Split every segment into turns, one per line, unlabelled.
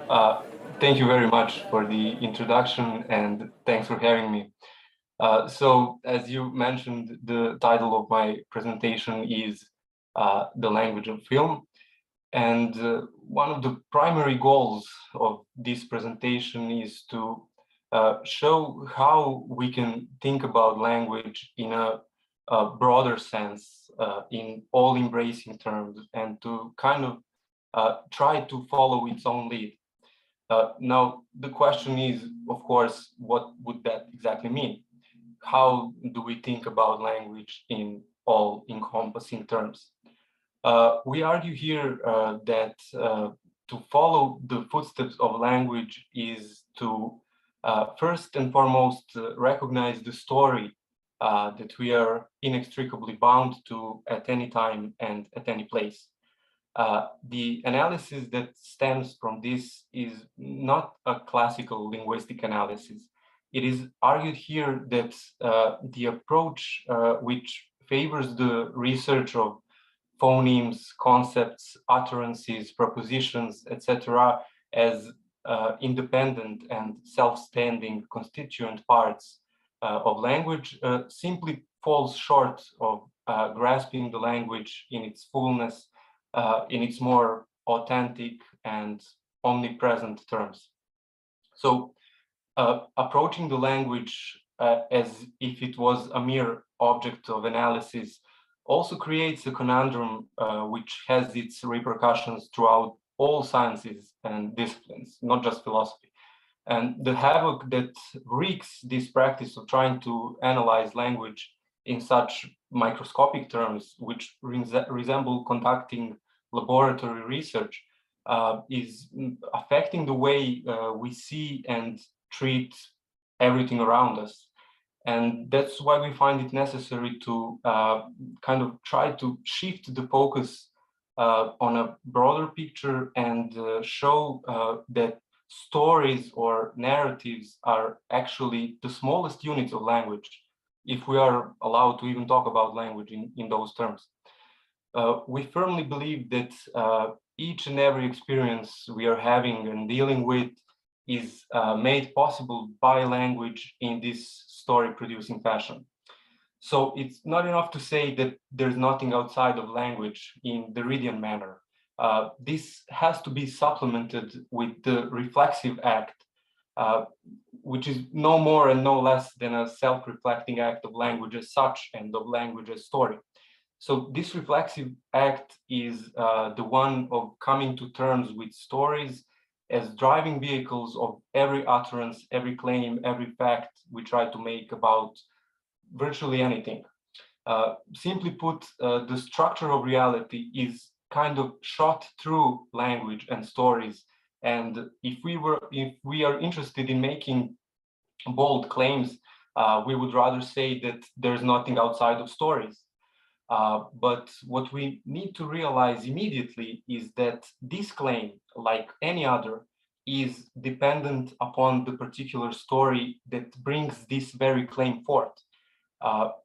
Uh, Thank you very much for the introduction and thanks for having me. So, as you mentioned, the title of my presentation is The Language of Film. And one of the primary goals of this presentation is to show how we can think about language in a broader sense, in all-embracing terms, and to kind of try to follow its own lead. Now, the question is, of course, what would that exactly mean? How do we think about language in all encompassing terms? We argue here that to follow the footsteps of language is to first and foremost recognize the story that we are inextricably bound to at any time and at any place. The analysis that stems from this is not a classical linguistic analysis. It is argued here that the approach which favors the research of phonemes, concepts, utterances, propositions, etc., as independent and self-standing constituent parts of language simply falls short of grasping the language in its fullness, in its more authentic and omnipresent terms. So, approaching the language as if it was a mere object of analysis also creates a conundrum which has its repercussions throughout all sciences and disciplines, not just philosophy. And the havoc that wreaks this practice of trying to analyze language in such microscopic terms, which resemble conducting laboratory research, is affecting the way we see and treat everything around us. And that's why we find it necessary to kind of try to shift the focus on a broader picture and show that stories or narratives are actually the smallest units of language, if we are allowed to even talk about language in those terms. We firmly believe that each and every experience we are having and dealing with is made possible by language in this story-producing fashion. So it's not enough to say that there's nothing outside of language in Derridian manner. This has to be supplemented with the reflexive act, uh, which is no more and no less than a self-reflecting act of language as such and of language as story. So this reflexive act is the one of coming to terms with stories as driving vehicles of every utterance, every claim, every fact we try to make about virtually anything. Simply put, the structure of reality is kind of shot through language and stories. And if we are interested in making bold claims, we would rather say that there's nothing outside of stories. But what we need to realize immediately is that this claim, like any other, is dependent upon the particular story that brings this very claim forth.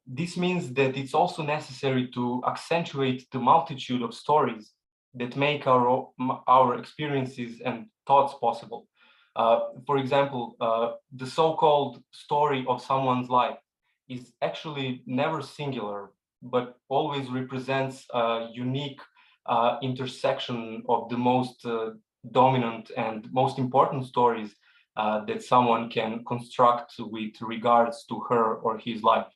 This means that it's also necessary to accentuate the multitude of stories that make our experiences and thoughts possible. For example, the so-called story of someone's life is actually never singular, but always represents a unique intersection of the most dominant and most important stories that someone can construct with regards to her or his life.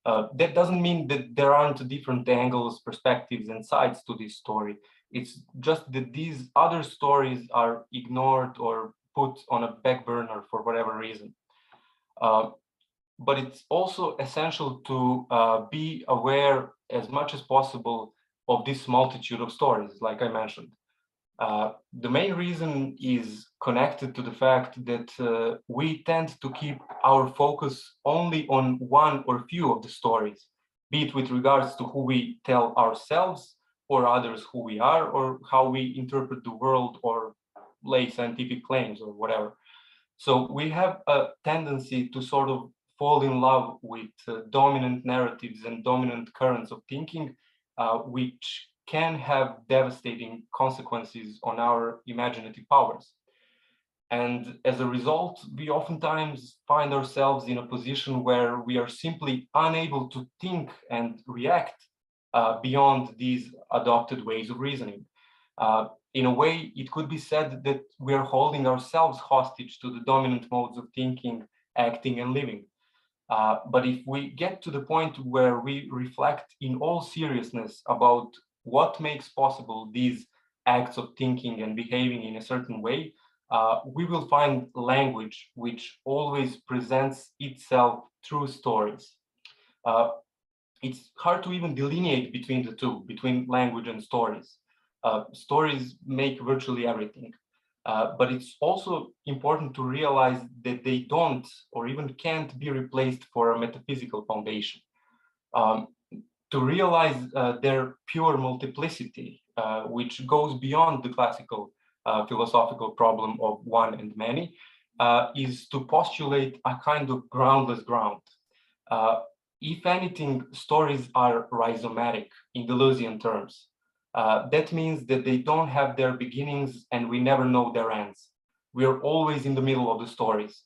That doesn't mean that there aren't different angles, perspectives, and sides to this story. It's just that these other stories are ignored or put on a back burner for whatever reason. Uh, but it's also essential to be aware as much as possible of this multitude of stories, like I mentioned. The main reason is connected to the fact that we tend to keep our focus only on one or few of the stories, be it with regards to who we tell ourselves or others who we are, or how we interpret the world or lay scientific claims or whatever. So we have a tendency to sort of fall in love with dominant narratives and dominant currents of thinking, which can have devastating consequences on our imaginative powers. And as a result, we oftentimes find ourselves in a position where we are simply unable to think and react beyond these adopted ways of reasoning. In a way, it could be said that we are holding ourselves hostage to the dominant modes of thinking, acting, and living. But if we get to the point where we reflect in all seriousness about what makes possible these acts of thinking and behaving in a certain way, we will find language which always presents itself through stories. Uh, it's hard to even delineate between the two, between language and stories. Stories make virtually everything. But it's also important to realize that they don't or even can't be replaced for a metaphysical foundation. Um, to realize their pure multiplicity, which goes beyond the classical philosophical problem of one and many, is to postulate a kind of groundless ground. Uh, if anything, stories are rhizomatic in Deleuzian terms. That means that they don't have their beginnings and we never know their ends. We are always in the middle of the stories.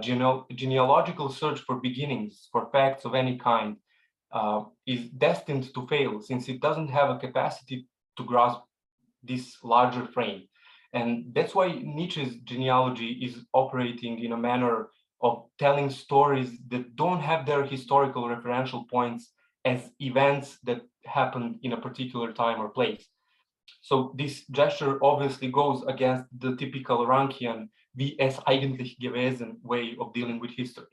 Genealogical search for beginnings, for facts of any kind, is destined to fail since it doesn't have a capacity to grasp this larger frame. And that's why Nietzsche's genealogy is operating in a manner of telling stories that don't have their historical referential points as events that happened in a particular time or place. So this gesture obviously goes against the typical Rankian wie es eigentlich gewesen way of dealing with history.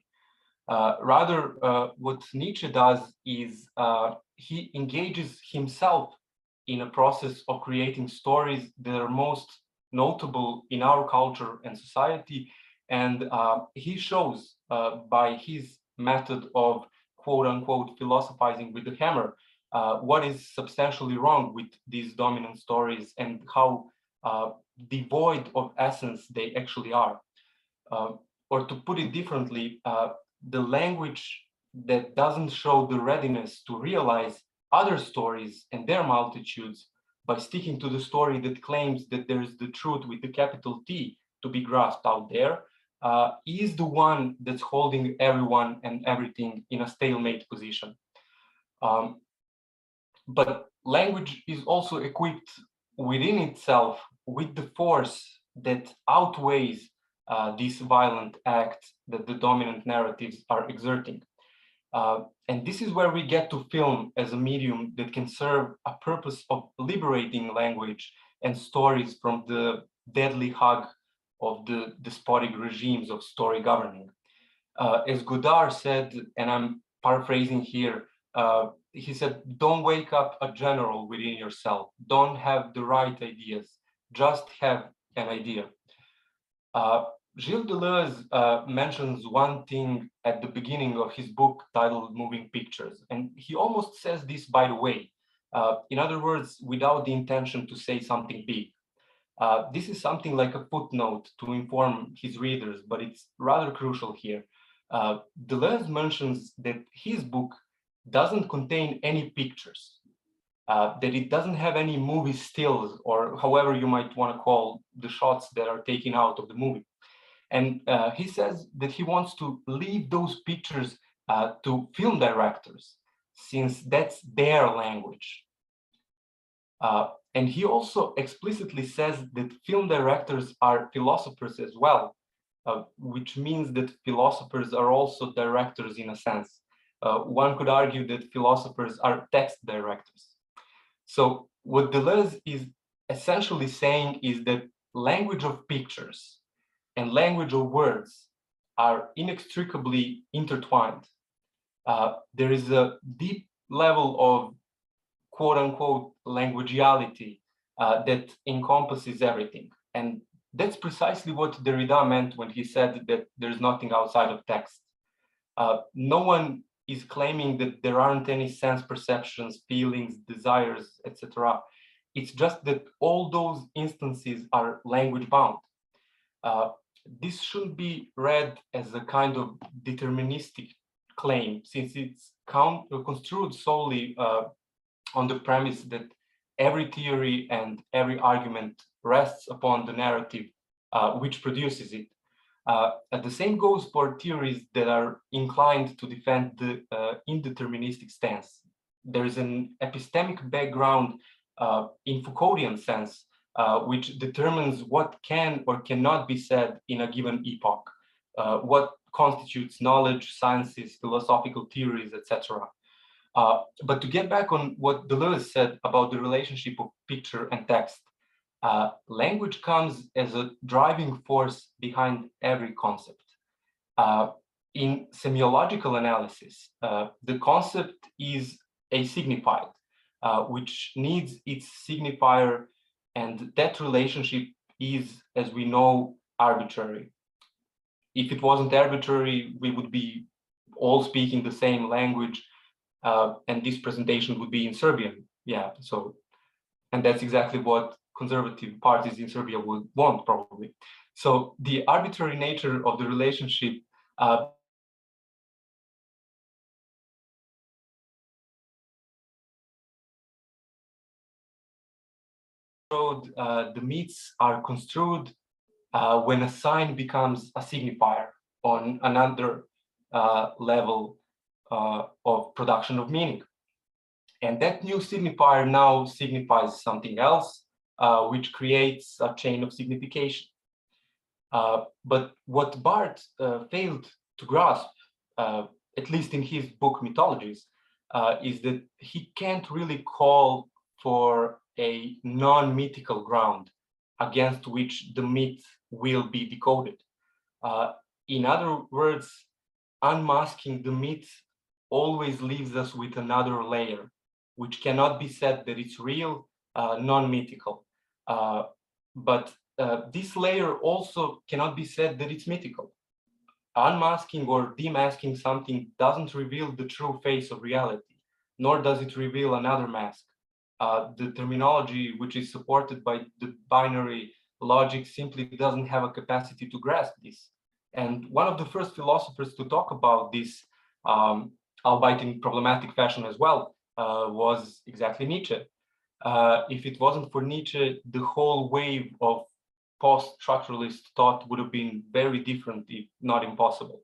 Rather, what Nietzsche does is he engages himself in a process of creating stories that are most notable in our culture and society. And he shows by his method of quote unquote philosophizing with the hammer what is substantially wrong with these dominant stories and how devoid of essence they actually are. Or to put it differently, the language that doesn't show the readiness to realize other stories and their multitudes by sticking to the story that claims that there is the truth with the capital T to be grasped out there, is the one that's holding everyone and everything in a stalemate position. But language is also equipped within itself with the force that outweighs these violent acts that the dominant narratives are exerting. And this is where we get to film as a medium that can serve a purpose of liberating language and stories from the deadly hug of the despotic regimes of story governing. As Godard said, and I'm paraphrasing here, he said, don't wake up a general within yourself. Don't have the right ideas. Just have an idea. Gilles Deleuze mentions one thing at the beginning of his book titled Moving Pictures, and he almost says this by the way. In other words, without the intention to say something big. This is something like a footnote to inform his readers, but it's rather crucial here. Deleuze mentions that his book doesn't contain any pictures, that it doesn't have any movie stills, or however you might want to call the shots that are taken out of the movie. And he says that he wants to leave those pictures to film directors, since that's their language. And he also explicitly says that film directors are philosophers as well, which means that philosophers are also directors in a sense. One could argue that philosophers are text directors. So what Deleuze is essentially saying is that language of pictures and language of words are inextricably intertwined. There is a deep level of quote unquote languageality that encompasses everything. And that's precisely what Derrida meant when he said that there's nothing outside of text. No one is claiming that there aren't any sense perceptions, feelings, desires, etc. It's just that all those instances are language bound. This shouldn't be read as a kind of deterministic claim, since it's construed solely on the premise that every theory and every argument rests upon the narrative which produces it. And the same goes for theories that are inclined to defend the indeterministic stance. There is an epistemic background in Foucauldian sense, which determines what can or cannot be said in a given epoch, what constitutes knowledge, sciences, philosophical theories, etc. But to get back on what Deleuze said about the relationship of picture and text, language comes as a driving force behind every concept. In semiological analysis, the concept is a signified, which needs its signifier, and that relationship is, as we know, arbitrary. If it wasn't arbitrary, we would be all speaking the same language, and this presentation would be in Serbian. Yeah, so, and that's exactly what conservative parties in Serbia would want, probably. So the arbitrary nature of the relationship the myths are construed when a sign becomes a signifier on another level of production of meaning. And that new signifier now signifies something else, which creates a chain of signification. But what Barth failed to grasp, at least in his book Mythologies, is that he can't really call for a non-mythical ground against which the myth will be decoded. In other words, unmasking the myth always leaves us with another layer, which cannot be said that it's real, non-mythical. But this layer also cannot be said that it's mythical. Unmasking or demasking something doesn't reveal the true face of reality, nor does it reveal another mask. The terminology, which is supported by the binary logic, simply doesn't have a capacity to grasp this. And one of the first philosophers to talk about this, albeit in problematic fashion as well, was exactly Nietzsche. If it wasn't for Nietzsche, the whole wave of post-structuralist thought would have been very different, if not impossible.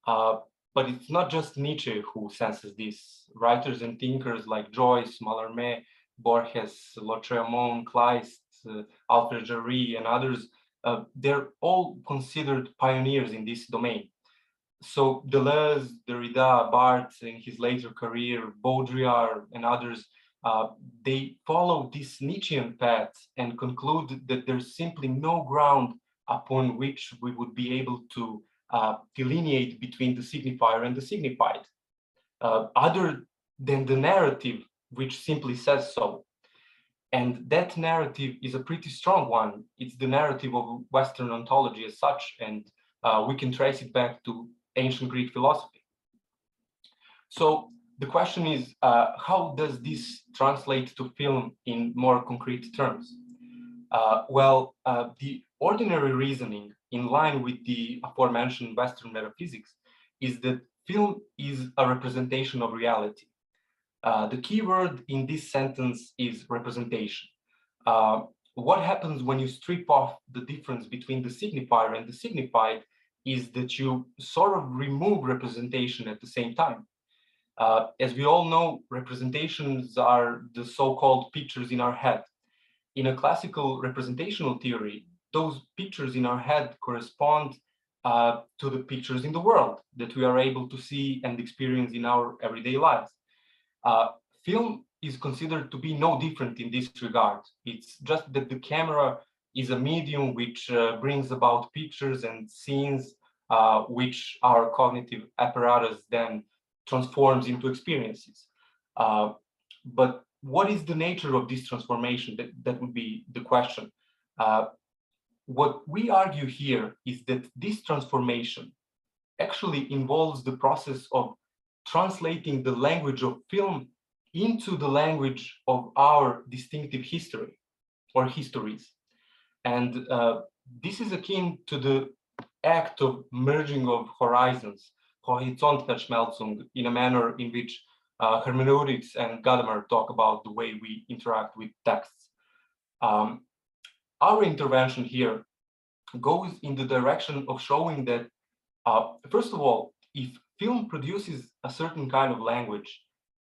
But it's not just Nietzsche who senses this. Writers and thinkers like Joyce, Mallarmé, Borges, Lautréamont, Kleist, Alfred Jarry, and others, they're all considered pioneers in this domain. So Deleuze, Derrida, Barthes in his later career, Baudrillard, and others, they follow this Nietzschean path and conclude that there's simply no ground upon which we would be able to delineate between the signifier and the signified, other than the narrative, which simply says so. And that narrative is a pretty strong one. It's the narrative of Western ontology as such, and we can trace it back to ancient Greek philosophy. So the question is, how does this translate to film in more concrete terms? Well, the ordinary reasoning in line with the aforementioned Western metaphysics is that film is a representation of reality. The key word in this sentence is representation. What happens when you strip off the difference between the signifier and the signified is that you sort of remove representation at the same time. As we all know, representations are the so-called pictures in our head. In a classical representational theory, those pictures in our head correspond to the pictures in the world that we are able to see and experience in our everyday lives. Film is considered to be no different in this regard. It's just that the camera is a medium which brings about pictures and scenes which our cognitive apparatus then transforms into experiences. But what is the nature of this transformation? That would be the question. What we argue here is that this transformation actually involves the process of translating the language of film into the language of our distinctive history or histories. And this is akin to the act of merging of horizons, Horizonterschmelzung, in a manner in which hermeneutics and Gadamer talk about the way we interact with texts. Our intervention here goes in the direction of showing that, first of all, if film produces a certain kind of language,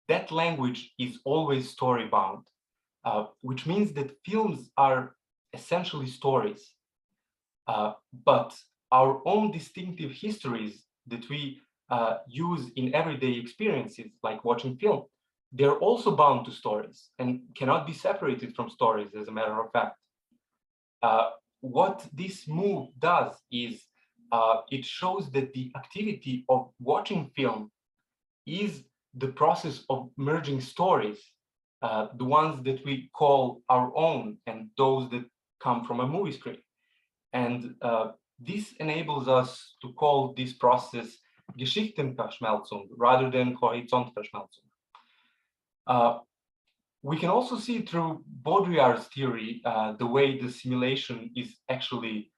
that language is always story bound, which means that films are essentially stories. But our own distinctive histories that we use in everyday experiences, like watching film, they're also bound to stories and cannot be separated from stories, as a matter of fact. What this move does is it shows that the activity of watching film is the process of merging stories, the ones that we call our own and those that come from a movie screen. And this enables us to call this process Geschichtenverschmelzung rather than Horizontverschmelzung. We can also see through Baudrillard's theory the way the simulation is actually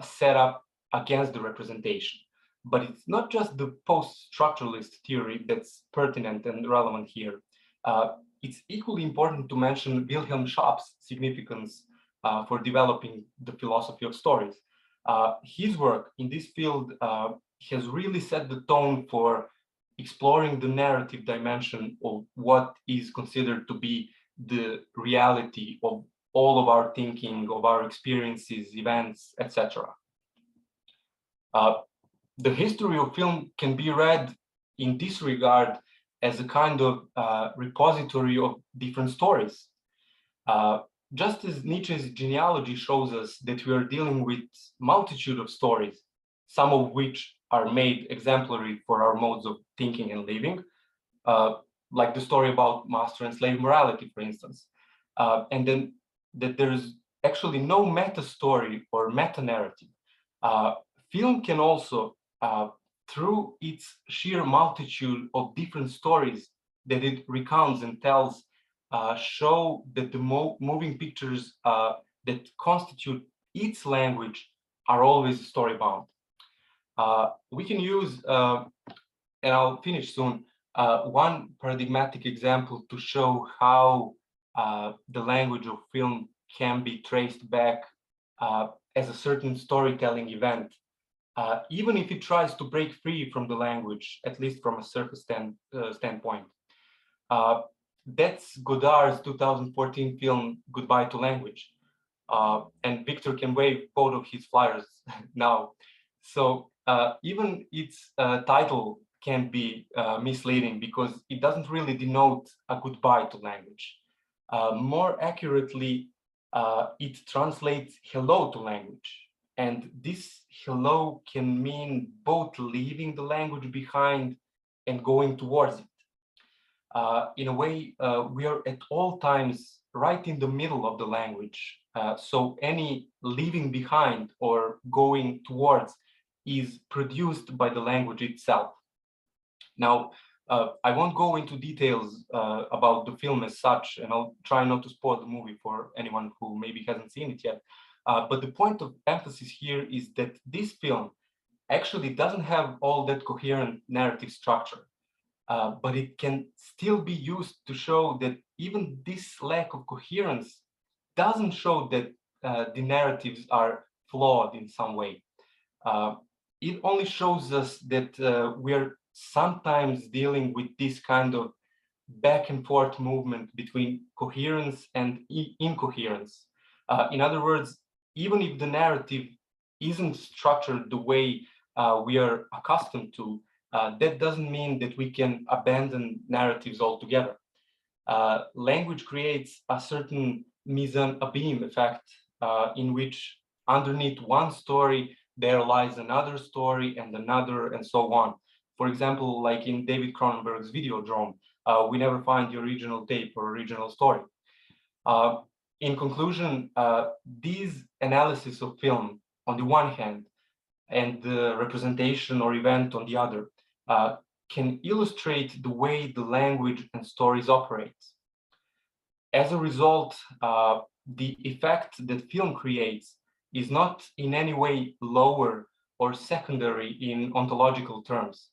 set up against the representation. But it's not just the post-structuralist theory that's pertinent and relevant here. It's equally important to mention Wilhelm Schaap's significance for developing the philosophy of stories. His work in this field has really set the tone for exploring the narrative dimension of what is considered to be the reality of all of our thinking, of our experiences, events, etc. The history of film can be read in this regard as a kind of repository of different stories. Just as Nietzsche's genealogy shows us that we are dealing with multitude of stories, some of which are made exemplary for our modes of thinking and living, like the story about master and slave morality, for instance. And then that there's actually no meta story or meta narrative. Film can also, through its sheer multitude of different stories that it recounts and tells, show that the moving pictures that constitute its language are always story bound. We can use, and I'll finish soon, one paradigmatic example to show how the language of film can be traced back as a certain storytelling event, even if it tries to break free from the language, at least from a surface standpoint. That's Godard's 2014 film, Goodbye to Language. And Victor can wave both of his flyers now. So even its title can be misleading because it doesn't really denote a goodbye to language. More accurately, it translates hello to language. And this hello can mean both leaving the language behind and going towards it. In a way, we are at all times right in the middle of the language. So any leaving behind or going towards is produced by the language itself. Now, I won't go into details about the film as such, and I'll try not to spoil the movie for anyone who maybe hasn't seen it yet. But the point of emphasis here is that this film actually doesn't have all that coherent narrative structure. But it can still be used to show that even this lack of coherence doesn't show that the narratives are flawed in some way. It only shows us that we're sometimes dealing with this kind of back and forth movement between coherence and incoherence. In other words, even if the narrative isn't structured the way we are accustomed to, that doesn't mean that we can abandon narratives altogether. Language creates a certain mise en abîme effect in which underneath one story, there lies another story and another and so on. For example, like in David Cronenberg's Videodrome, we never find the original tape or original story. In conclusion, these analysis of film on the one hand and the representation or event on the other can illustrate the way the language and stories operate. As a result, the effect that film creates is not in any way lower or secondary in ontological terms.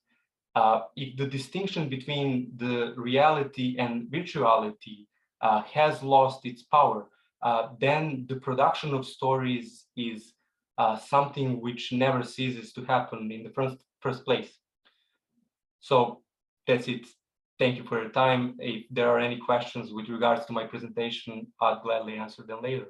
If the distinction between the reality and virtuality has lost its power, then the production of stories is something which never ceases to happen in the first place. So that's it. Thank you for your time. If there are any questions with regards to my presentation, I'd gladly answer them later.